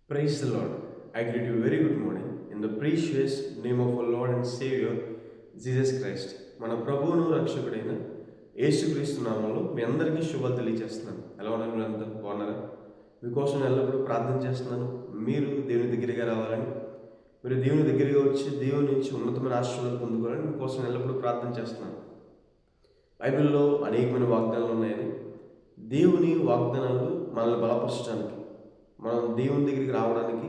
Praise the Lord. I greet you very good morning in the precious name of our Lord and Savior Jesus Christ. మన ప్రభువును రక్షకుడైన యేసుక్రీస్తు నామంలో మీ అందరికీ శుభాలు తెలియజేస్తున్నాను. ఎలా ఉన్నారు? మీరు అంతా బాగున్నారా? మీకోసం ఎల్లప్పుడూ ప్రార్థన చేస్తున్నాను. మీరు దేవుని దగ్గరగా రావాలని, మీరు దేవుని దగ్గరగా వచ్చి దేవుని నుంచి ఉన్నతమైన ఆశీర్వాదాలు పొందుకోవాలని మీకోసం ఎల్లప్పుడూ ప్రార్థన చేస్తున్నాను. బైబిల్లో అనేకమైన వాగ్దానాలు ఉన్నాయని, దేవుని వాగ్దానాలు మనల్ని బలపరచడానికి, మనం దేవుని దగ్గరికి రావడానికి,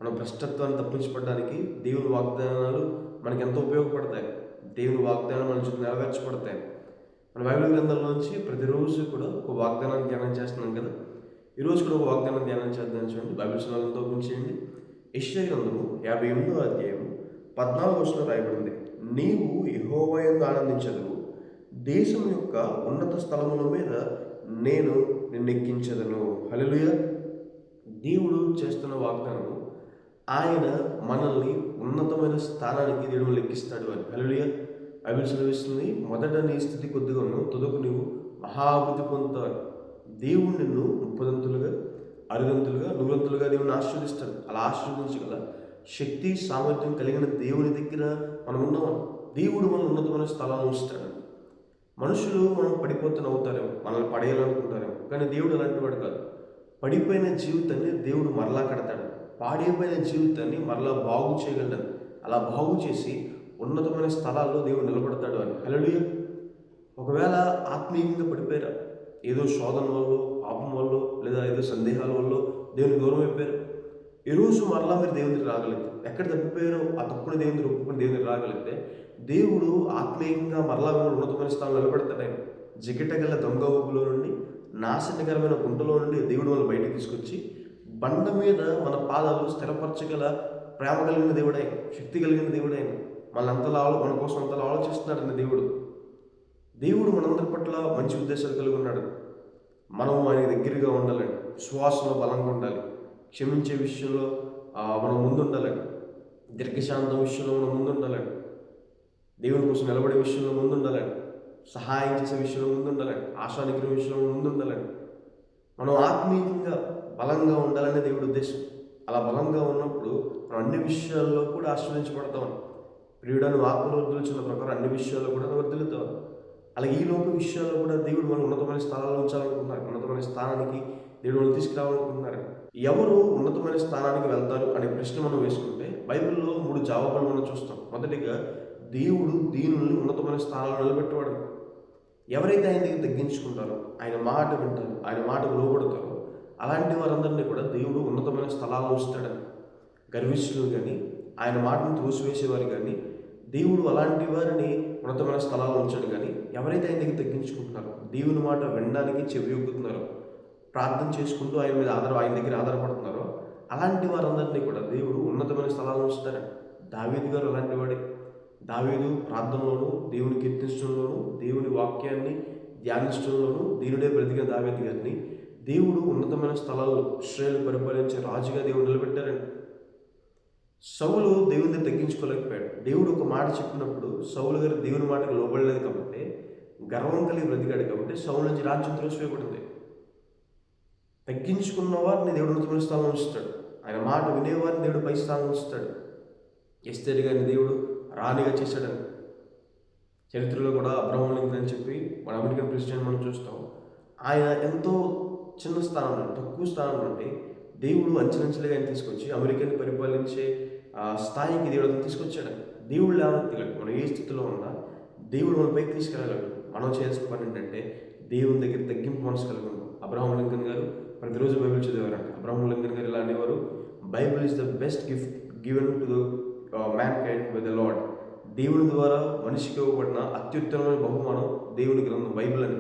మన భ్రష్టత్వాన్ని తప్పించబడడానికి దేవుని వాగ్దానాలు మనకి ఎంతో ఉపయోగపడతాయి. దేవుని వాగ్దానం మన చుట్టూ నెరవేర్చబడతాయి. మన బైబిల్ గ్రంథంలోంచి ప్రతిరోజు కూడా ఒక వాగ్దానాన్ని ధ్యానం చేస్తున్నాం కదా. ఈరోజు కూడా ఒక వాగ్దానం ధ్యానం చేద్దాం. చూడండి, బైబిల్ చదవాలంతో ఓపెన్ చేయండి. యెషయా గ్రంథము 58వ అధ్యాయం 14వ వచనంలో రాయబడింది. నీవు యెహోవా యందు ఆనందించదువు, దేశం యొక్క ఉన్నత స్థలముల మీద నేను నిన్నెక్కించదను. హల్లెలూయా. దేవుడు చేస్తున్న వాగ్దానము, ఆయన మనల్ని ఉన్నతమైన స్థానానికి దేవుడు లెక్కిస్తాడు అని. హల్లెలూయా. బైబిల్ చదివిస్తుంది, మొదట నీ స్థితి కొద్దిగా ఉన్నావు, తుదకు నీవు మహాభివృద్ధి పొందుతావు. దేవుడు నిన్ను 30 60 100 దేవుని ఆశీర్వదిస్తాడు. అలా ఆశీర్వదించగల శక్తి సామర్థ్యం కలిగిన దేవుని దగ్గర మనం ఉన్నాం. దేవుడు మనం ఉన్నతమైన స్థలాన్ని ఉంచుతాడు. మనుషులు మనం పడిపోతే నవ్వుతారేమో, మనల్ని పడేయాలనుకుంటారేమో, కానీ దేవుడు అలాంటి వాడు కాదు. పడిపోయిన జీవితాన్ని దేవుడు మరలా కడతాడు. పాడైపోయిన జీవితాన్ని మరలా బాగు చేయగలడు. అలా బాగు చేసి ఉన్నతమైన స్థలాల్లో దేవుడు నిలబడతాడు అని. హల్లెలూయా. ఒకవేళ ఆత్మీయంగా పడిపోయారా, ఏదో శోధన వల్ల, పాపం వల్ల, లేదా ఏదో సందేహాల వల్ల దేవుని దూరం అయిపోయారు, ఈరోజు మరలా మీరు దేవుని దగ్గర రాగలిగితే, ఎక్కడ తప్పిపోయారో ఆ తప్పుని దేవుని దగ్గర ఒప్పుకుని దేవుని దగ్గర రాగలిగితే, దేవుడు ఆత్మీయంగా మరలా ఉన్నతమైన స్థానంలో నిలబెడతాడు. ఆయన జిగటగల దొంగ ఊపులో నుండి, నాశనకరమైన గుంటలో నుండి దేవుడు మనం బయటకు తీసుకొచ్చి బండ మీద మన పాదాలు స్థిరపరచగల ప్రేమ కలిగిన దేవుడే, శక్తి కలిగిన దేవుడే. మన కోసం అంతలా ఆలోచిస్తున్నాడు దేవుడు. దేవుడు మనందరి పట్ల మంచి ఉద్దేశాలు కలిగి ఉన్నాడు. మనం ఆయన దగ్గరగా ఉండాలండి, విశ్వాసంలో బలంగా ఉండాలి, క్షమించే విషయంలో మనం ముందుండాలండి, దీర్ఘశాంతం విషయంలో మనం ముందుండాలండి, దేవుని కోసం నిలబడే విషయంలో ముందుండాలండి, సహాయం చేసే విషయంలో ముందుండాలండి, ఆశానికర విషయంలో ముందుండాలండి. మనం ఆత్మీయంగా బలంగా ఉండాలనే దేవుడి ఉద్దేశం. అలా బలంగా ఉన్నప్పుడు మనం అన్ని విషయాల్లో కూడా ఆశ్రయించబడతాం. ప్రియుడను ఆత్మలో వర్ధిల్చున్న ప్రకారం అన్ని విషయాల్లో కూడా వర్ధిల్లుతాం. అలాగే ఈ లోక విషయాల్లో కూడా దేవుడు మనం ఉన్నతమైన స్థానాల్లో ఉంచాలనుకుంటున్నారు. ఉన్నతమైన స్థానానికి దేవుడు మనం తీసుకురావాలనుకుంటున్నారు. ఎవరు ఉన్నతమైన స్థానానికి వెళ్తారు అనే ప్రశ్న మనం వేసుకుంటే బైబిల్లో 3 జవాబులు మనం చూస్తాం. మొదటిగా, దేవుడు దీనుల్ని ఉన్నతమైన స్థానాల్లో నిలబెట్టేవాడు. ఎవరైతే ఆయన దగ్గర తగ్గించుకుంటారో, ఆయన మాట వింటారో, ఆయన మాటకు లోబడతారో, అలాంటి వారందరినీ కూడా దేవుడు ఉన్నతమైన స్థలాల్లో ఉంచుతాడని. గర్విష్ఠులు కానీ, ఆయన మాటను త్రోసివేసేవారు కానీ, దేవుడు అలాంటి వారిని ఉన్నతమైన స్థలాల్లో ఉంచాడు. కానీ ఎవరైతే ఆయన దగ్గర తగ్గించుకుంటున్నారో, దేవుని మాట వినడానికి చెవి ఒగ్గుతున్నారో, ప్రార్థన చేసుకుంటూ ఆయన దగ్గర ఆధారపడుతున్నారో, అలాంటి వారందరినీ కూడా దేవుడు ఉన్నతమైన స్థలాల్లో ఉంచుతారని. దావీదు గారు అలాంటి వాడే. దావీదు ప్రార్థనలోను, దేవుని కీర్తించడంలోను, దేవుని వాక్యాన్ని ధ్యానించడంలోను దీనుడే బ్రతికిన దావీదు గారిని దేవుడు ఉన్నతమైన స్థలాల్లో ఇశ్రాయేలు పరిపాలించే రాజుగా దేవుడు నిలబెట్టారండి. సౌలు దేవుని దగ్గర తగ్గించుకోలేకపోయాడు. దేవుడు ఒక మాట చెప్పినప్పుడు సౌలు గారు దేవుని మాటకు లోబడలేదు కాబట్టి, గర్వం కలిగి బ్రతికాడు కాబట్టి సౌలు నుంచి రాజ్యం త్రోసివేయబడింది. తగ్గించుకున్న వారిని దేవుడు ఉన్నతమైన స్థానంలో ఉంచుతాడు. ఆయన మాట వినేవారిని దేవుడు పై స్థానంలో ఉంచుతాడు. ఎస్తేరు గారిని దేవుడు రాణిగా చేశాడని. చరిత్రలో కూడా అబ్రహాం లింకన్ అని చెప్పి మన అమెరికన్ ప్రెసిడెంట్ మనం చూస్తాం. ఆయన ఎంతో చిన్న స్థానం నుండి, తక్కువ స్థానం నుండి దేవుడు అంచెలంచెలుగా ఆయన తీసుకొచ్చి అమెరికాని పరిపాలించే స్థాయికి దేవుడు తీసుకొచ్చాడు. దేవుడు లేవనెత్తగలడు. మనం ఏ స్థితిలో ఉన్నా దేవుడు మన పైకి తీసుకెళ్ళగలడు. మనం చేయాల్సిన పని ఏంటంటే దేవుని దగ్గర తగ్గింపు మనసు కలిగి ఉన్నాం. అబ్రహాం లింకన్ గారు ప్రతిరోజు బైబిల్ చదివారంట. అబ్రహాం లింకన్ గారు ఇలా అనేవారు, Bible is the best gift given to the man kind by the lord. దేవుని ద్వారా మనిషికి ఇవ్వబడిన అత్యుత్తమమైన బహుమానం దేవుని గ్రంథం బైబిల్ అని.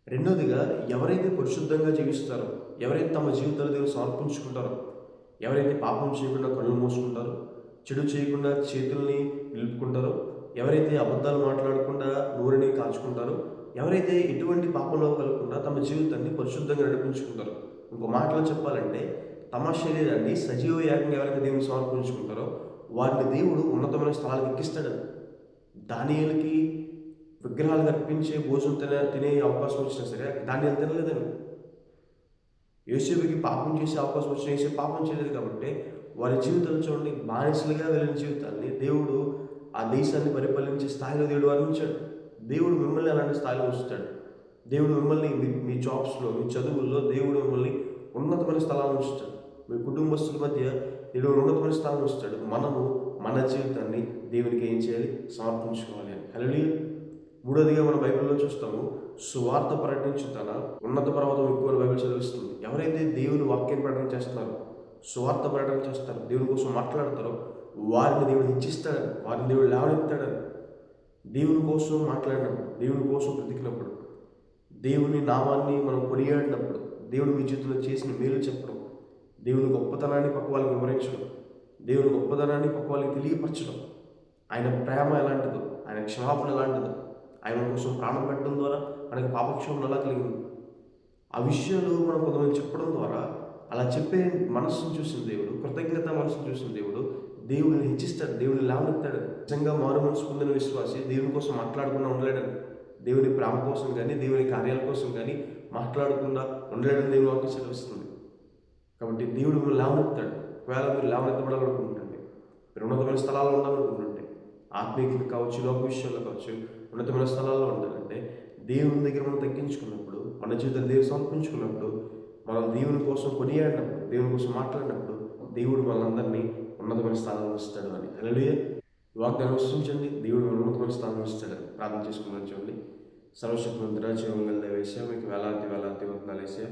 రెండోదిగా, ఎవరైతే పరిశుద్ధంగా జీవిస్తారో, ఎవరైతే తమ జీవితాలు దేవుడు సమర్పించుకుంటారో, ఎవరైతే పాపం చేయకుండా కళ్ళు మూసుకుంటారో, చెడు చేయకుండా చేతుల్ని నిలుపుకుంటారో, ఎవరైతే అబద్ధాలు మాట్లాడకుండా నోరుని కాచుకుంటారో, ఎవరైతే ఎటువంటి పాపంలో కలగకుండా తమ జీవితాన్ని పరిశుద్ధంగా నడిపించుకుంటారో, ఇంకో మాటలో చెప్పాలంటే తమ శరీరాన్ని సజీవ యాగంగా ఎవరైతే దేవుని సమర్పించుకుంటారో వారిని దేవుడు ఉన్నతమైన స్థలాలకు ఎక్కిస్తాడు. దానియేలుకి విగ్రహాలు అర్పించే భోజనం తినే అవకాశం వచ్చినా సరే దానియేలు తినలేదని. యోసేపుకి పాపం చేసే అవకాశం వచ్చిన యోసేపు పాపం చేయలేదు కాబట్టి వారి జీవితాలు చూడండి, బానిసలుగా వెళ్ళిన జీవితాన్ని దేవుడు ఆ దేశాన్ని పరిపాలించే స్థాయిలో దేవుడు వర్ణించాడు. దేవుడు మిమ్మల్ని అలాంటి స్థాయిలో ఉంచుతాడు. దేవుడు మిమ్మల్ని మీ జాబ్స్లో, మీ చదువుల్లో దేవుడు మిమ్మల్ని ఉన్నతమైన స్థలాన్ని ఉంచుతాడు. మీ కుటుంబస్తుల మధ్య దేవుడు ఉన్నతమైన స్థానం ఉంచుతాడు. మనము మన జీవితాన్ని దేవునికి ఏం చేయాలి? సమర్పించుకోవాలి అని. హల్లెలూయా. మూడోదిగా మన బైబిల్లో చూస్తాము, సువార్త ప్రకటించుతాన ఉన్నత పర్వతం ఎక్కువ బైబిల్ చదివిస్తుంది. ఎవరైతే దేవుని వాక్యాన్ని ప్రకటన చేస్తున్నారో, సువార్త ప్రకటన చేస్తారో, దేవుని కోసం మాట్లాడతారో వారిని దేవుడు హెచ్చిస్తాడని, వారిని దేవుడు లేవనెత్తాడని. దేవుని కోసం మాట్లాడినప్పుడు, దేవుని కోసం బ్రతికినప్పుడు, దేవుని నామాన్ని మనం కొనియాడినప్పుడు, దేవుడు మీ జీవితంలో చేసిన మేలు చెప్పడం, దేవుని గొప్పతనాన్ని పక్క వాళ్ళకి వివరించడం, దేవుని గొప్పతనాన్ని పక్క వాళ్ళకి తెలియపరచడం, ఆయన ప్రేమ ఎలాంటిదో, ఆయన క్షమాపణ ఎలాంటిదో, ఆయన కోసం ప్రాణం పెట్టడం ద్వారా మనకి పాపక్షేమం ఎలా కలిగింది, ఆ విషయాలు మనం కొంతమంది చెప్పడం ద్వారా అలా చెప్పే మనస్సును చూసిన దేవుడు, కృతజ్ఞత మనస్సును చూసిన దేవుడు దేవుడిని హెచ్చిస్తాడు, దేవుడిని లేవనెత్తాడు. నిజంగా మారు మనసు పొందిన విశ్వాసి దేవుని కోసం మాట్లాడకుండా ఉండలేడని, దేవుని ప్రేమ కోసం కానీ దేవుని కార్యాల కోసం కానీ మాట్లాడకుండా ఉండలేడని దేవుని వాక్యం సెలవిస్తుంది. కాబట్టి దేవుడు మిమ్మల్ని లేవనెత్తాడు. ఒకవేళ మీరు లేవనెత్తబడాలనుకుంటుంటే, మీరు ఉన్నతమైన స్థలాల్లో ఉండాలనుకుంటుంటే, ఆత్మీయంగా కావచ్చు, లోక విషయాల్లో కావచ్చు, ఉన్నతమైన స్థలాల్లో ఉండాలంటే దేవుని దగ్గర మనం తగ్గించుకున్నప్పుడు, మన జీవితం దేవుడు సమర్పించుకున్నప్పుడు, మనం దేవుని కోసం కొనియాడినప్పుడు, దేవుని కోసం మాట్లాడినప్పుడు దేవుడు మనందరినీ ఉన్నతమైన స్థానంలో ఇస్తాడు అని. హల్లెలూయా. ఈ వాగ్దానం విశ్వసించండి, దేవుడు మన ఉన్నతమైన స్థానంలో ఇస్తాడని ప్రార్థన చేసుకున్నాను. చూడండి. సర్వశక్తిమంతుడా, జీవగల దేవేశా, మీకు వేలాది వేలాది వందనాలు వేసా.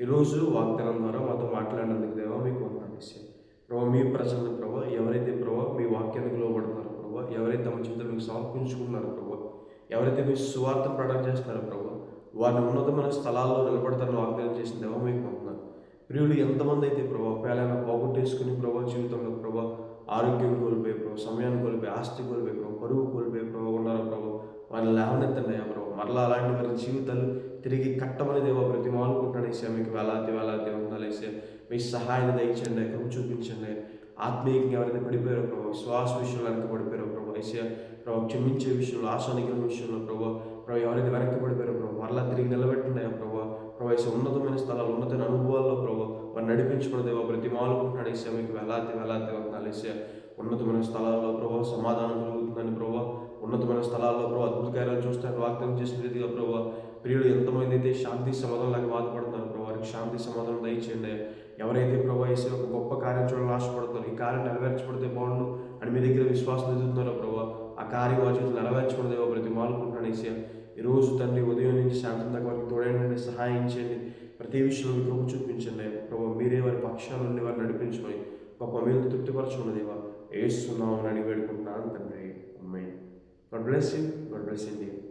ఈరోజు వాగ్దానం ద్వారా మాతో మాట్లాడినందుకు దేవా మీకు వందనాలు వేసా. ప్రభావ మీ ప్రజలను ప్రభావ ఎవరైతే ప్రభావ మీ వాక్యానికి లోబడుతున్నారో ప్రభావ, ఎవరైతే తమ జీవితం మీకు సమర్పించుకున్నారో ప్రభావ, ఎవరైతే మీ సువార్తను ప్రకటన చేస్తున్నారో ప్రభావ, వారిని ఉన్నతమైన స్థలాల్లో నిలబడతారని వాగ్దానం చేసిన దేవా మీకు వందనాలు. ప్రియులు ఎంతమంది అయితే ప్రభావ పేలైనా పోగొట్టేసుకుని ప్రభావ జీవితంలో ప్రభావ ఆరోగ్యం కోల్పోయి ప్రభావ, సమయాన్ని కోల్పోయి, ఆస్తి కోల్పోయి ప్రభావ, పరువు కోల్పోయి ప్రభావ ఉన్నారో ప్రభావ, వారిని లేవనెత్తండి అయ్యా ప్రభావ. మరలా అలాంటి వారి జీవితాలు తిరిగి కట్టమని దేవా ప్రతి మానుకుంటున్నాను వేసా. మీకు వేలాది వేలాది వందనాలు వేసా. మీ సహాయాన్ని దయచండి, కృప చూపించండి. ఆత్మీయంగా ఎవరైతే పడిపోయారో ప్రభావ, శ్వాస విషయంలో వెనక పడిపోయారో ప్రభావ వేసా ప్రభావ, క్షమించే విషయంలో, ఆశా నిగ్రహం విషయంలో ప్రభావ ఎవరైతే వెనక్కి పడిపోయారో ప్రభావ మరలా తిరిగి నిలబెట్టండి అయ్యా ప్రభావ. ఉన్నతమైన స్థలాలు, ఉన్నతమైన అనుభవాల్లో ప్రభావ వారిని నడిపించుకున్న దేవా ప్రతి మానుకుంటున్నాడు వేసా. మీకు వేలాది వేలాది వందనాలు వేసా. ఉన్నతమైన స్థలాల్లో ప్రభావ సమాధానం కలుగుతుందని ప్రభావ, ఉన్నతమైన స్థలాల్లో ప్రభావ అద్భుత కార్యాలు చూస్తాను వాగ్దానం చేసిన రీతిగా ప్రభావ. ప్రియుడు ఎంతమంది అయితే శాంతి సమాధానం లాగా బాధపడుతున్నారు ప్రభావ, వారికి శాంతి సమాధానం దయచేయండి. ఎవరైతే ప్రభావ వేసే ఒక గొప్ప కార్యం చూడాలని ఆశపడుతున్నారు, ఈ కార్యం నెరవేర్చబడితే బాగుండు అని మీ దగ్గర విశ్వాసం ఎదుగుతున్నారో ప్రభావ, ఆ కార్యం ఆ చేతులు నెరవేర్చబడితే ప్రతి మానుకుంటున్నాను వేసా. ఈరోజు తండ్రి ఉదయం నుంచి సాయంత్రం దాకా వారికి తోడైనండి, సహాయం చేయండి, ప్రతి విషయంలో కృప చూపించండి ప్రభావ. మీరే వారి పక్షాల నుండి వారిని నడిపించుకొని గొప్ప మేలు తృప్తిపరచుకున్న దేవా యేసు నామమున అడిగి వేడుకుంటున్నాను తండ్రి. Amen. God bless you. God bless India.